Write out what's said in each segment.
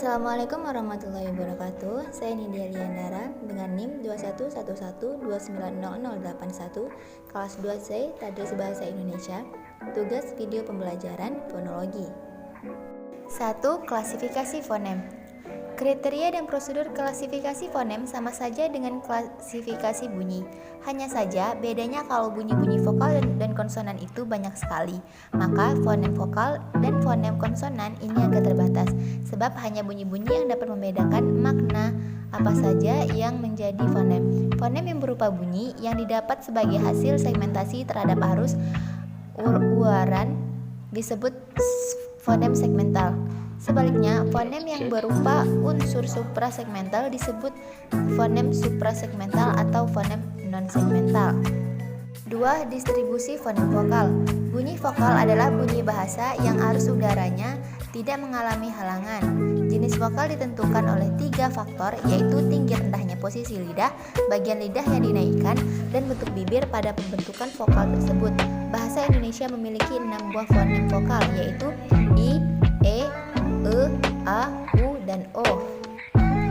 Assalamualaikum warahmatullahi wabarakatuh. Saya Nidia Liandara dengan NIM 2111290081, kelas 2C, Tadris Bahasa Indonesia. Tugas video pembelajaran fonologi. 1. Klasifikasi fonem. Kriteria dan prosedur klasifikasi fonem sama saja dengan klasifikasi bunyi. Hanya saja bedanya kalau bunyi-bunyi vokal dan konsonan itu banyak sekali. Maka fonem vokal dan fonem konsonan ini agak terbatas, sebab hanya bunyi-bunyi yang dapat membedakan makna apa saja yang menjadi fonem. Fonem yang berupa bunyi yang didapat sebagai hasil segmentasi terhadap arus uaran disebut fonem segmental. Sebaliknya, fonem yang berupa unsur suprasegmental disebut fonem suprasegmental atau fonem non-segmental. 2. Distribusi fonem vokal. Bunyi vokal adalah bunyi bahasa yang arus udaranya tidak mengalami halangan. Jenis vokal ditentukan oleh 3 faktor, yaitu tinggi rendahnya posisi lidah, bagian lidah yang dinaikkan, dan bentuk bibir pada pembentukan vokal tersebut. Bahasa Indonesia memiliki 6 buah fonem vokal, yaitu I, E, A, U, dan O.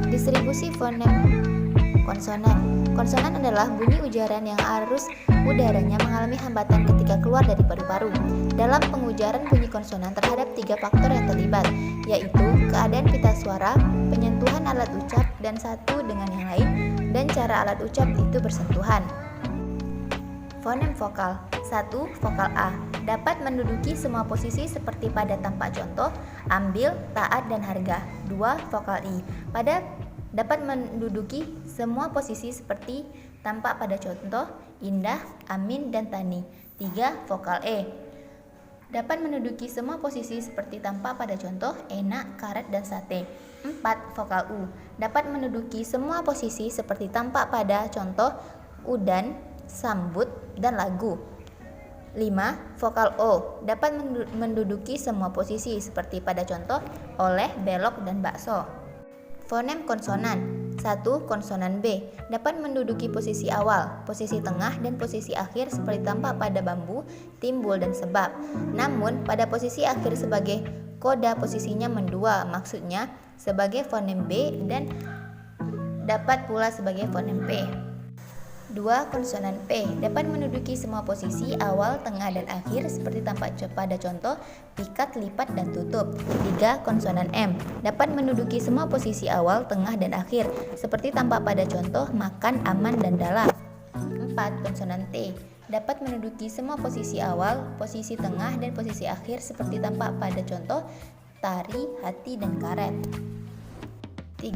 Distribusi fonem konsonan. Konsonan adalah bunyi ujaran yang arus udaranya mengalami hambatan ketika keluar dari paru-paru. Dalam pengujaran bunyi konsonan terhadap 3 faktor yang terlibat, yaitu keadaan pita suara, penyentuhan alat ucap dan satu dengan yang lain, dan cara alat ucap itu bersentuhan. Fonem vokal. 1. Vokal A dapat menduduki semua posisi seperti pada tampak contoh, ambil, taat, dan harga. 2. Vokal I dapat menduduki semua posisi seperti tampak pada contoh, indah, amin, dan tani. 3. Vokal E dapat menduduki semua posisi seperti tampak pada contoh, enak, karet, dan sate. 4. Vokal U dapat menduduki semua posisi seperti tampak pada contoh, udan, sambut, dan lagu. 5. Vokal O dapat menduduki semua posisi seperti pada contoh, oleh, belok, dan bakso. Fonem konsonan. 1. Konsonan B dapat menduduki posisi awal, posisi tengah, dan posisi akhir seperti tampak pada bambu, timbul, dan sebab. Namun, pada posisi akhir sebagai koda posisinya mendua, maksudnya sebagai fonem B dan dapat pula sebagai fonem P. 2. Konsonan P dapat menduduki semua posisi awal, tengah, dan akhir seperti tampak pada contoh, pikat, lipat, dan tutup. 3. Konsonan M dapat menduduki semua posisi awal, tengah, dan akhir seperti tampak pada contoh, makan, aman, dan dalam. 4. Konsonan T dapat menduduki semua posisi awal, posisi tengah, dan posisi akhir seperti tampak pada contoh, tari, hati, dan karet. 3.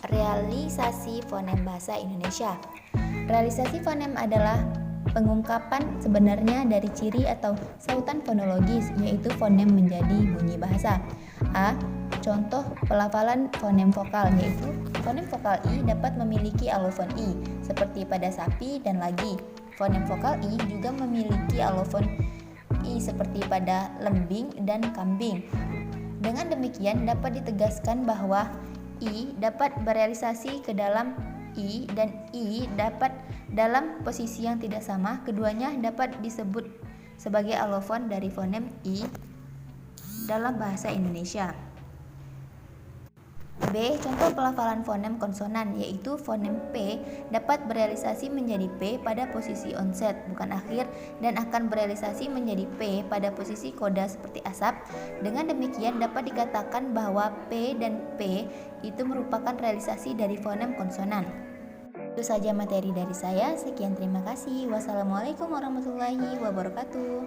Realisasi fonem bahasa Indonesia. Realisasi fonem adalah pengungkapan sebenarnya dari ciri atau sautan fonologis, yaitu fonem menjadi bunyi bahasa. A. Contoh pelafalan fonem vokal, yaitu fonem vokal I dapat memiliki alofon I, seperti pada sapi dan lagi. Fonem vokal I juga memiliki alofon I seperti pada lembing dan kambing. Dengan demikian dapat ditegaskan bahwa I dapat berealisasi ke dalam I dan I dapat dalam posisi yang tidak sama. Keduanya dapat disebut sebagai alofon dari fonem I dalam bahasa Indonesia. B. Contoh pelafalan fonem konsonan, yaitu fonem P dapat berealisasi menjadi P pada posisi onset bukan akhir dan akan berealisasi menjadi P pada posisi koda seperti asap. Dengan demikian dapat dikatakan bahwa P dan P itu merupakan realisasi dari fonem konsonan. Itu saja materi dari saya. Sekian, terima kasih. Wassalamualaikum warahmatullahi wabarakatuh.